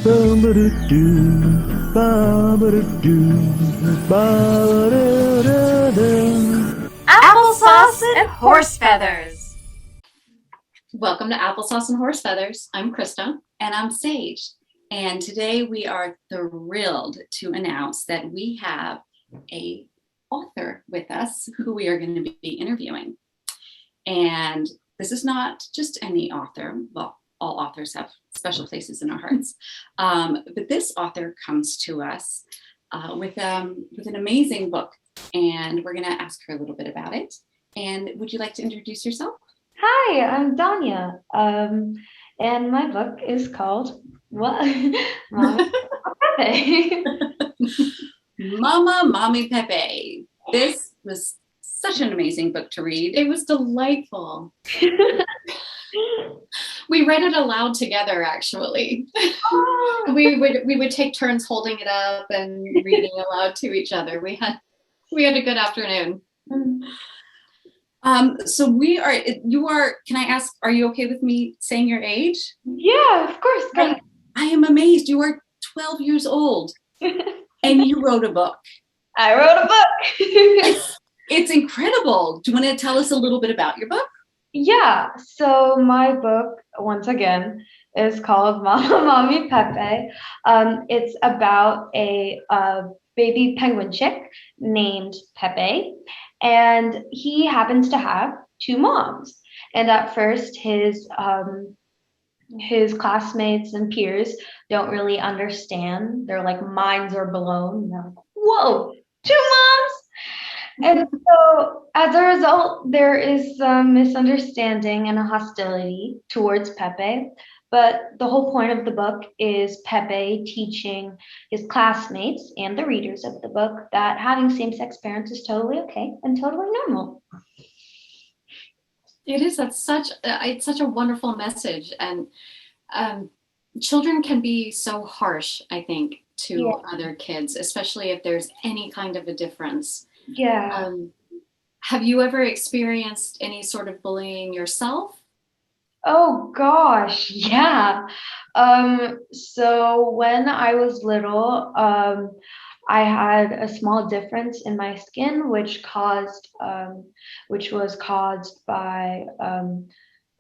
Ba-ba-do-do, ba-ba-do-do, ba-ba-do-do-do. Applesauce and Horsefeathers. Welcome to Applesauce and Horsefeathers. I'm Christa. And I'm Sage. And today we are thrilled to announce that we have a author with us who we are going to be interviewing. And this is not just any author. Well, all authors have special places in our hearts. But this author comes to us with an amazing book. And we're going to ask her a little bit about it. And would you like to introduce yourself? Hi, I'm Dhanya, and my book is called what? Mama Pepe. Mommy Pepe. This was such an amazing book to read. It was delightful. We read it aloud together, actually. We would take turns holding it up and reading aloud to each other. We had a good afternoon. So can I ask, are you okay with me saying your age? Yeah, of course. I am amazed. You are 12 years old and you wrote a book. I wrote a book. It's incredible. Do you want to tell us a little bit about your book? Yeah, so my book, once again, is called Mommy Pepe. It's about a baby penguin chick named Pepe, and he happens to have two moms. And at first, his classmates and peers don't really understand. Their like minds are blown. They're like, "Whoa, two moms!" And so, as a result, there is some misunderstanding and a hostility towards Pepe. But the whole point of the book is Pepe teaching his classmates and the readers of the book that having same-sex parents is totally okay and totally normal. It is. It's such a wonderful message, and children can be so harsh, I think, to other kids, especially if there's any kind of a difference. Yeah. Have you ever experienced any sort of bullying yourself? Oh gosh, yeah. So when I was little, I had a small difference in my skin, which was caused by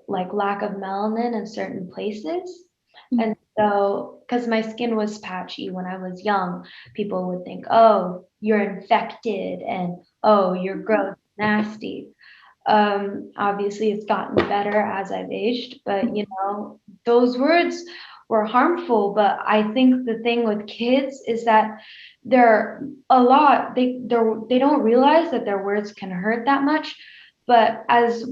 like lack of melanin in certain places. And so, because my skin was patchy when I was young, people would think, oh, you're infected and oh, you're gross, nasty. Obviously, it's gotten better as I've aged, but those words were harmful. But I think the thing with kids is that they're a lot, they don't realize that their words can hurt that much. But at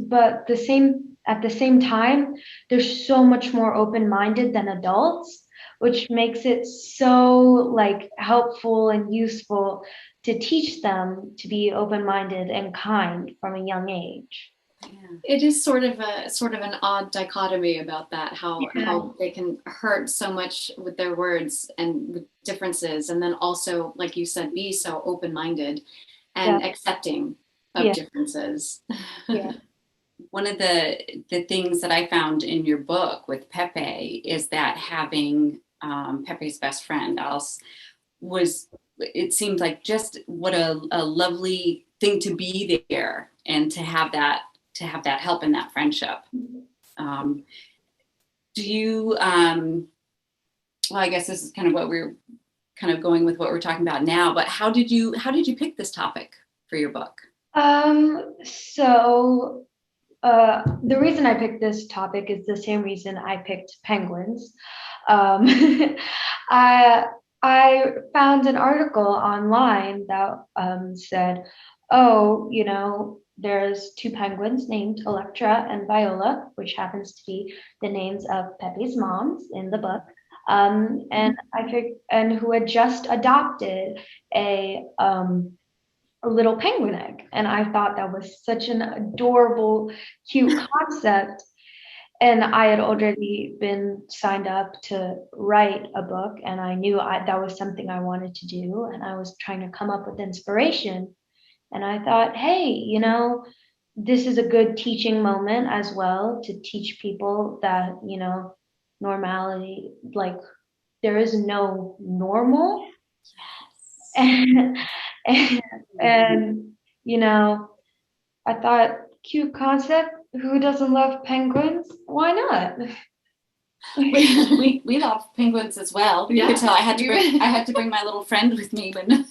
the same time, they're so much more open-minded than adults, which makes it so like helpful and useful to teach them to be open-minded and kind from a young age. Yeah. It is sort of an odd dichotomy about that, how they can hurt so much with their words and with differences, and then also, like you said, be so open-minded and accepting of differences. Yeah. One of the things that I found in your book with Pepe is that having Pepe's best friend Alice it seemed like just what a lovely thing to be there and to have that help in that friendship. Do you well, I guess this is kind of what we're kind of going with what we're talking about now, but how did you pick this topic for your book? So the reason I picked this topic is the same reason I picked penguins. I found an article online that said, oh, there's two penguins named Electra and Viola, which happens to be the names of Pepe's moms in the book. And who had just adopted a little penguin egg. And I thought that was such an adorable, cute concept. And I had already been signed up to write a book, and I knew that was something I wanted to do. And I was trying to come up with inspiration. And I thought, hey, this is a good teaching moment as well to teach people that, normality, like there is no normal. And, and you know, I thought, cute concept. Who doesn't love penguins? Why not? We love penguins as well. You could tell I had to bring my little friend with me when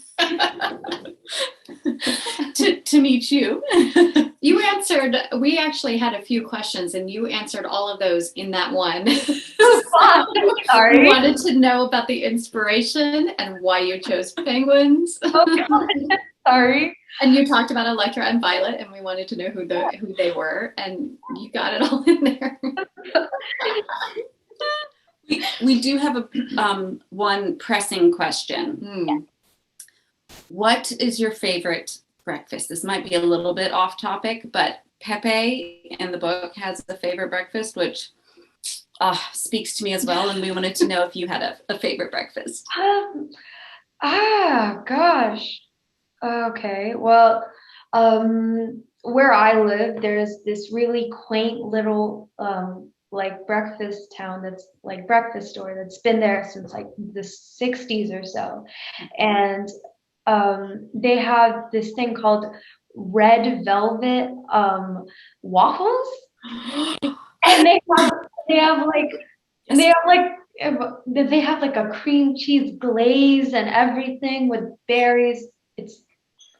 to meet you. You answered, we actually had a few questions and you answered all of those in that one. Sorry. We wanted to know about the inspiration and why you chose penguins. Oh, God. Sorry. And you talked about Electra and Violet, and we wanted to know who they were, and you got it all in there. We do have a one pressing question. What is your favorite breakfast? This might be a little bit off topic, but Pepe in the book has a favorite breakfast, which speaks to me as well. And we wanted to know if you had a favorite breakfast. Gosh. Okay. Well, where I live, there's this really quaint little like breakfast town that's like breakfast store that's been there since like the 60s or so. And they have this thing called red velvet waffles. And they have like a cream cheese glaze and everything with berries. It's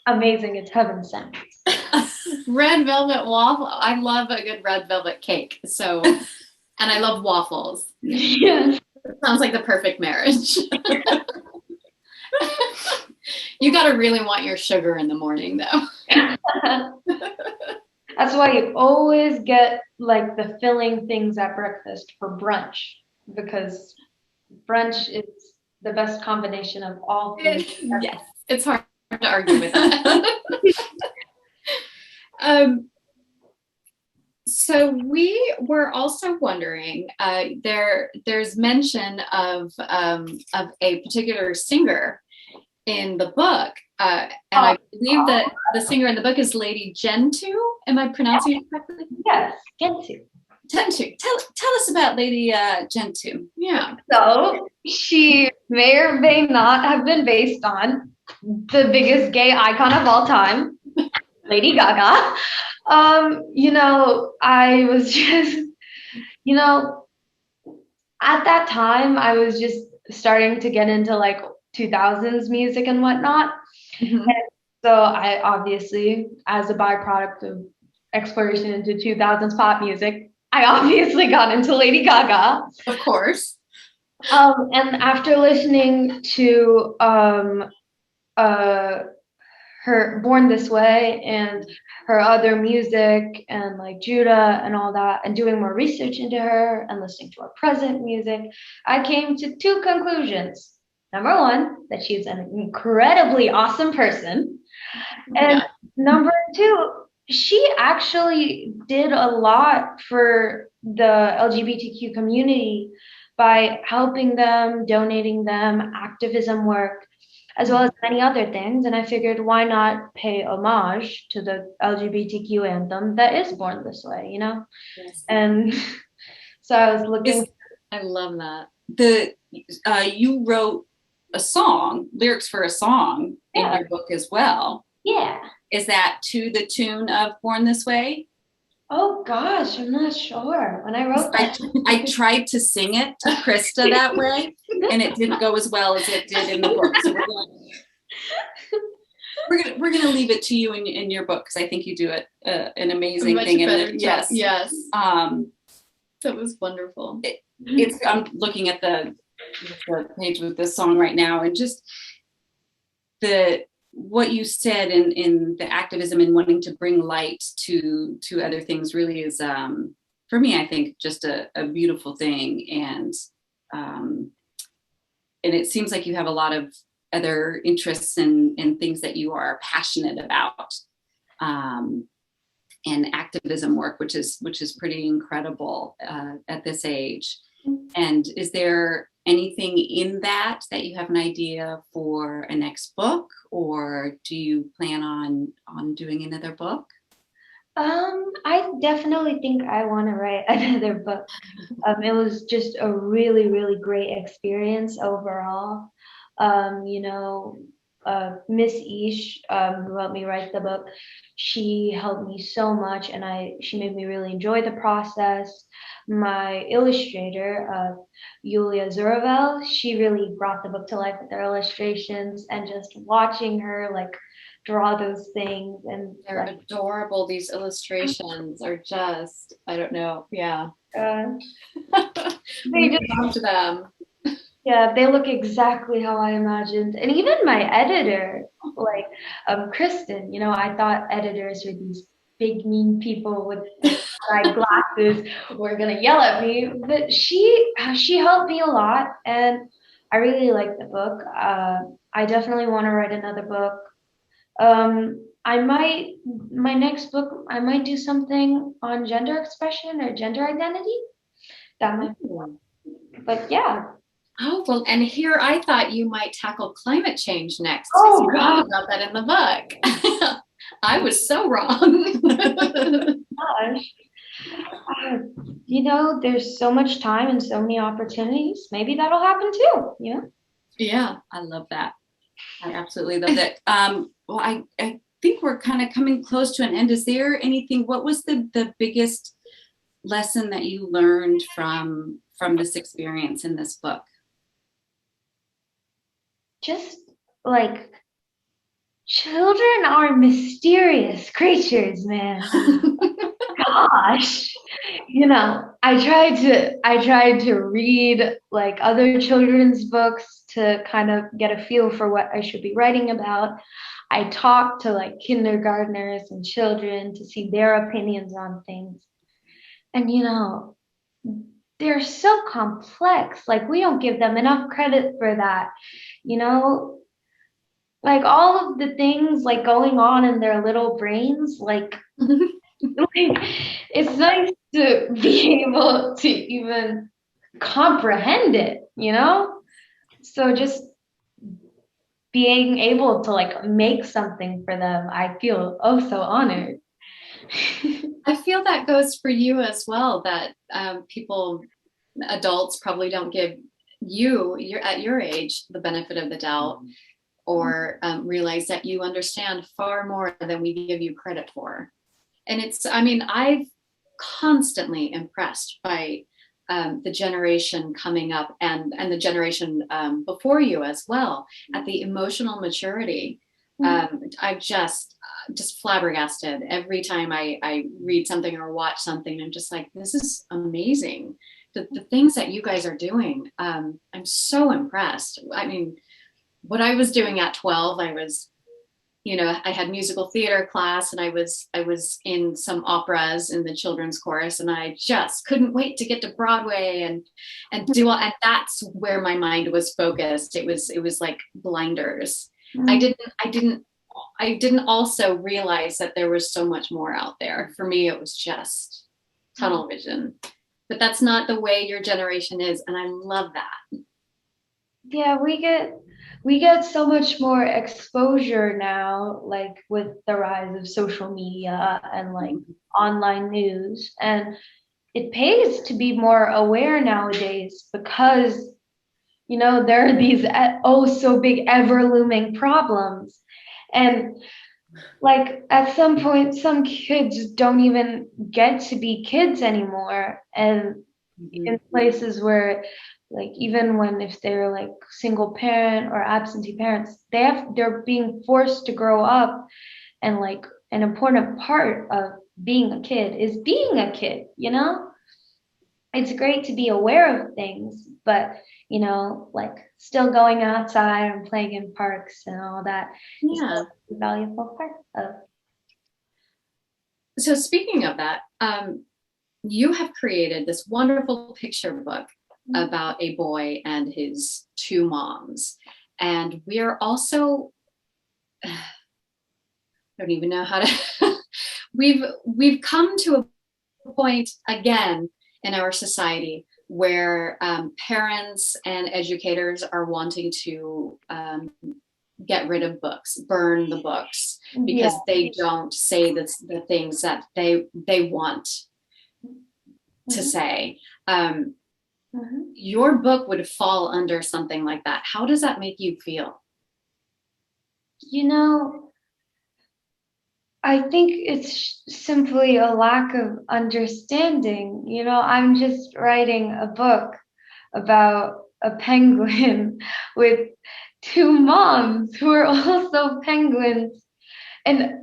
amazing. It's heaven sent. Red velvet waffle. I love a good red velvet cake. So, and I love waffles. Yes. It sounds like the perfect marriage. You got to really want your sugar in the morning, though. That's why you always get like the filling things at breakfast for brunch, because brunch is the best combination of all things. Yes, it's hard to argue with that. So we were also wondering, there's mention of a particular singer in the book, and I believe that the singer in the book is Lady Gentoo. Am I pronouncing it correctly? Yes, Gentoo. Gentoo. Tell us about Lady Gentoo. Yeah. So she may or may not have been based on the biggest gay icon of all time, Lady Gaga. I was just, at that time, I was just starting to get into like 2000s music and whatnot. Mm-hmm. And so I obviously, as a byproduct of exploration into 2000s pop music, I obviously got into Lady Gaga. Of course. And after listening to her Born This Way and her other music and like Judah and all that, and doing more research into her and listening to her present music, I came to two conclusions. Number one, that she's an incredibly awesome person. And number two, she actually did a lot for the LGBTQ community by helping them, donating them, activism work, as well as many other things. And I figured, why not pay homage to the LGBTQ anthem that is Born This Way, Yes. And so I was looking. I love that. You wrote lyrics for a song in your book as well. Yeah. Is that to the tune of Born This Way? Oh gosh, I'm not sure. When I wrote that, I tried to sing it to Christa that way, and it didn't go as well as it did in the book. So we're gonna leave it to you in your book, because I think you do an amazing thing in it. Yes. That was wonderful. I'm looking at the page with this song right now, and just what you said in the activism and wanting to bring light to other things really is, for me, I think, just a beautiful thing. And it seems like you have a lot of other interests and things that you are passionate about, and activism work, which is pretty incredible at this age. And is there anything in that you have an idea for a next book, or do you plan on doing another book? I definitely think I want to write another book. It was just a really, really great experience overall. You know, Miss Ish, who helped me write the book, she helped me so much, and she made me really enjoy the process. My illustrator, Yulia Zuravel, she really brought the book to life with her illustrations, and just watching her like draw those things and They're like adorable. These illustrations are just, I don't know. Yeah. uh, they We just loved them. yeah, they look exactly how I imagined. And even my editor, like Kristen, I thought editors were these big mean people with like glasses who are gonna yell at me. But she helped me a lot, and I really like the book. I definitely want to write another book. My next book, I might do something on gender expression or gender identity. That might, but yeah. Oh, well, and here I thought you might tackle climate change next. Oh You God. talk about that in the book. I was so wrong. Gosh. Uh, there's so much time and so many opportunities. Maybe that'll happen too. Yeah. I love that. I absolutely love that. Well, I think we're kind of coming close to an end. Is there anything, what was the biggest lesson that you learned from this experience in this book? Just like children are mysterious creatures, man. Gosh. I tried to read like other children's books to kind of get a feel for what I should be writing about. I talked to like kindergartners and children to see their opinions on things. And they're so complex. Like we don't give them enough credit for that. You know, like all of the things like going on in their little brains, like it's nice to be able to even comprehend it. So just being able to like make something for them, I feel oh so honored. I feel that goes for you as well, that adults probably don't give you're at your age, the benefit of the doubt, or realize that you understand far more than we give you credit for. And I've constantly impressed by the generation coming up and the generation before you as well, at the emotional maturity. I'm just flabbergasted every time I read something or watch something. I'm just like, this is amazing. The things that you guys are doing, I'm so impressed. I mean, what I was doing at 12, I had musical theater class, and I was in some operas in the children's chorus, and I just couldn't wait to get to Broadway and do all, and that's where my mind was focused. It was like blinders. I didn't also realize that there was so much more out there. For me, it was just tunnel vision. But that's not the way your generation is, and I love that. Yeah, we get so much more exposure now, like with the rise of social media and like online news. And it pays to be more aware nowadays because, there are these oh so big ever looming problems. And like at some point, some kids don't even get to be kids anymore. And in places where like even when if they're like single parent or absentee parents, they're being forced to grow up, and like an important part of being a kid is being a kid. It's great to be aware of things, but like still going outside and playing in parks and all that is Yeah. a valuable part of. So speaking of that, you have created this wonderful picture book about a boy and his two moms. And we are also, I don't even know how to, we've come to a point again in our society where parents and educators are wanting to get rid of books, burn the books. because Yeah. they don't say the things that they want to Mhm. say. Mhm. Your book would fall under something like that. How does that make you feel? You know, I think it's simply a lack of understanding. I'm just writing a book about a penguin with two moms who are also penguins. And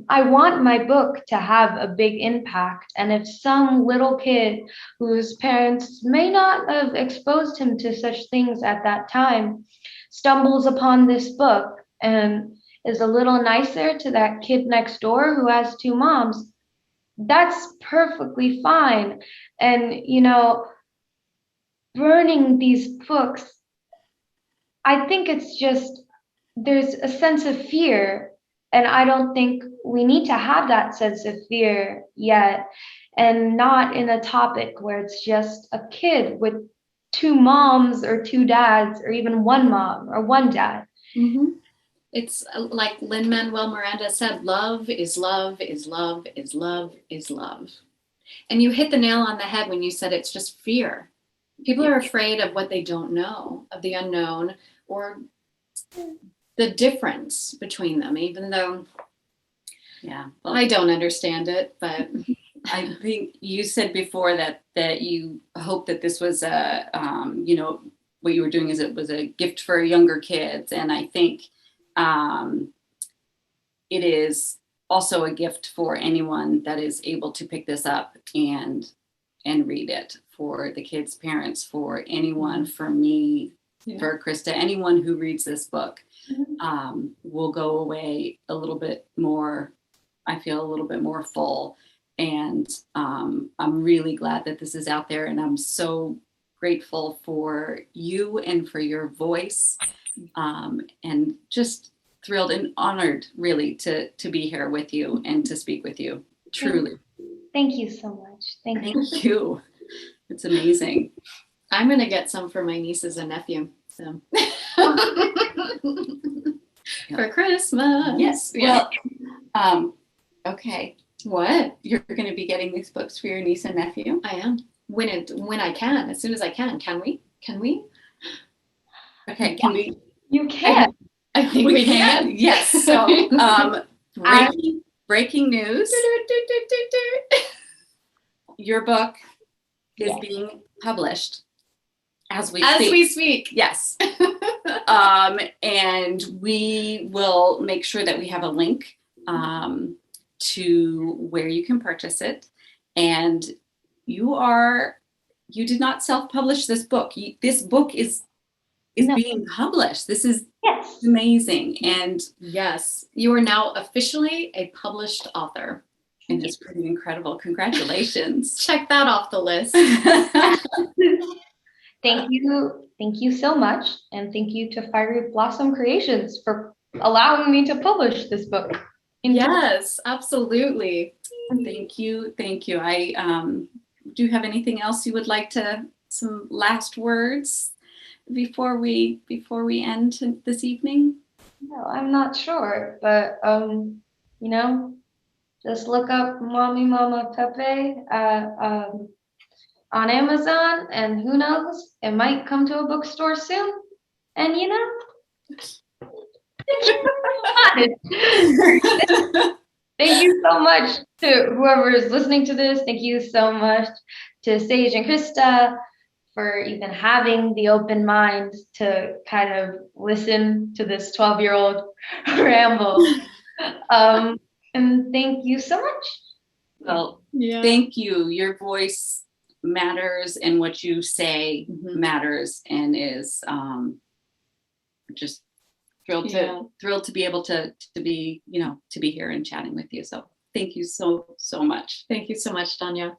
I want my book to have a big impact. And if some little kid whose parents may not have exposed him to such things at that time stumbles upon this book and is a little nicer to that kid next door who has two moms, that's perfectly fine. And burning these books, I think it's just there's a sense of fear, and I don't think we need to have that sense of fear yet, and not in a topic where it's just a kid with two moms or two dads, or even one mom or one dad. Mm-hmm. It's like Lin-Manuel Miranda said, love is love is love is love is love. And you hit the nail on the head when you said it's just fear. People are afraid of what they don't know, of the unknown, or the difference between them, even though I don't understand it. But I think you said before that you hope that this was what you were doing is it was a gift for younger kids. And I think it is also a gift for anyone that is able to pick this up and read it, for the kids' parents, for anyone, for me, for Christa, anyone who reads this book will go away a little bit more, I feel a little bit more full. And I'm really glad that this is out there, and I'm so grateful for you and for your voice, and just thrilled and honored really to be here with you and to speak with you. Truly. Thank you so much. Thank you. It's amazing. I'm going to get some for my nieces and nephew. So. For Christmas. Yes. Yeah. Well, okay. What? You're going to be getting these books for your niece and nephew? I am. When I can, as soon as I can. Can we? Okay. Can we? You can. I think we can. Yes. So, breaking news. Your book is being published as we speak. Yes. And we will make sure that we have a link to where you can purchase it. And you did not self-publish this book. This book is being published. This is amazing. And yes, you are now officially a published author. And it's pretty incredible. Congratulations. Check that off the list. Thank you so much. And thank you to Fiery Blossom Creations for allowing me to publish this book. Yes, absolutely. Thank you. I do you have anything else you would like some last words before we end this evening? No, I'm not sure, but just look up Mommy Mama Pepe on Amazon, and who knows, it might come to a bookstore soon. And thank you so much to whoever is listening to this. Thank you so much to Sage and Christa for even having the open mind to kind of listen to this 12-year-old ramble. And thank you so much. Well, thank you. Your voice matters, and what you say matters, and is just thrilled to be able to be here and chatting with you. So thank you so much. Thank you so much, Dhanya.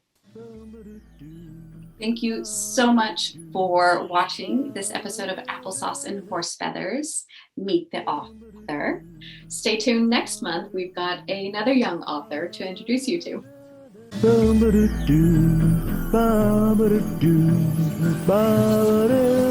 Thank you so much for watching this episode of Applesauce and Horsefeathers. Meet the author. Stay tuned next month. We've got another young author to introduce you to. Ba-ba-da-doo, ba-ba-da-doo, ba-da-da-da.